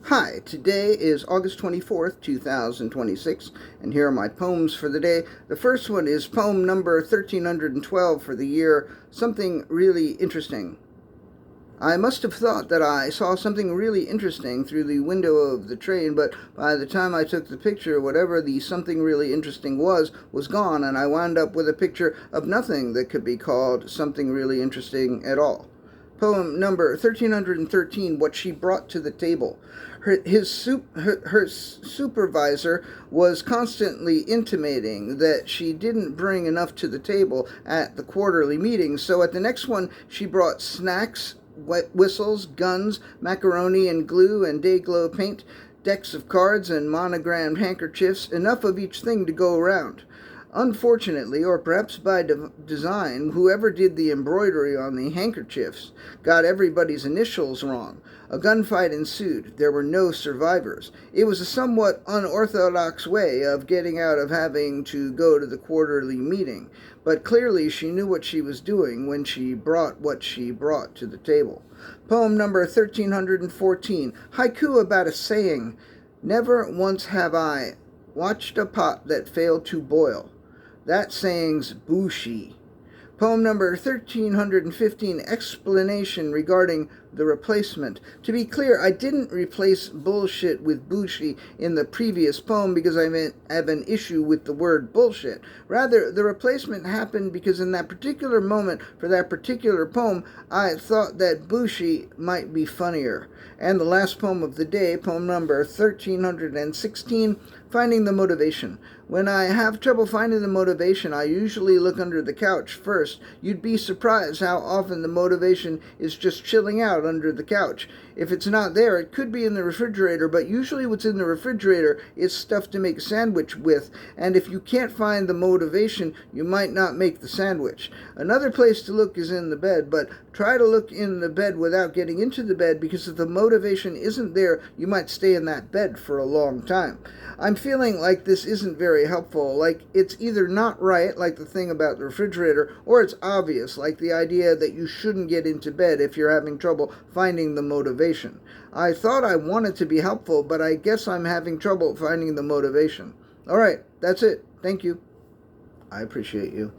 Hi, today is August 24th, 2026, and here are my poems for the day. The first one is poem number 1312 for the year, Something Really Interesting. I must have thought that I saw something really interesting through the window of the train, but by the time I took the picture, whatever the something really interesting was gone, and I wound up with a picture of nothing that could be called something really interesting at all. Poem number 1313, What She Brought to the Table. Her supervisor was constantly intimating that she didn't bring enough to the table at the quarterly meeting, so at the next one she brought snacks, whistles, guns, macaroni and glue and Day-Glo paint, decks of cards and monogrammed handkerchiefs, enough of each thing to go around. Unfortunately, or perhaps by design, whoever did the embroidery on the handkerchiefs got everybody's initials wrong. A gunfight ensued. There were no survivors. It was a somewhat unorthodox way of getting out of having to go to the quarterly meeting, but clearly she knew what she was doing when she brought what she brought to the table. Poem number 1314, Haiku about a saying. Never once have I watched a pot that failed to boil. That saying's bushy. Poem number 1315, Explanation regarding the replacement. To be clear, I didn't replace bullshit with bushy in the previous poem because I have an issue with the word bullshit. Rather, the replacement happened because in that particular moment for that particular poem, I thought that bushy might be funnier. And the last poem of the day, poem number 1316, Finding the Motivation. When I have trouble finding the motivation, I usually look under the couch first. You'd be surprised how often the motivation is just chilling out under the couch. If it's not there, it could be in the refrigerator, but usually what's in the refrigerator is stuff to make a sandwich with, and if you can't find the motivation, you might not make the sandwich. Another place to look is in the bed, but try to look in the bed without getting into the bed, because if the motivation isn't there, you might stay in that bed for a long time. I'm feeling like this isn't very helpful, like it's either not right, like the thing about the refrigerator, or it's obvious, like the idea that you shouldn't get into bed if you're having trouble finding the motivation. I thought I wanted to be helpful, but I guess I'm having trouble finding the motivation. All right, that's it. Thank you. I appreciate you.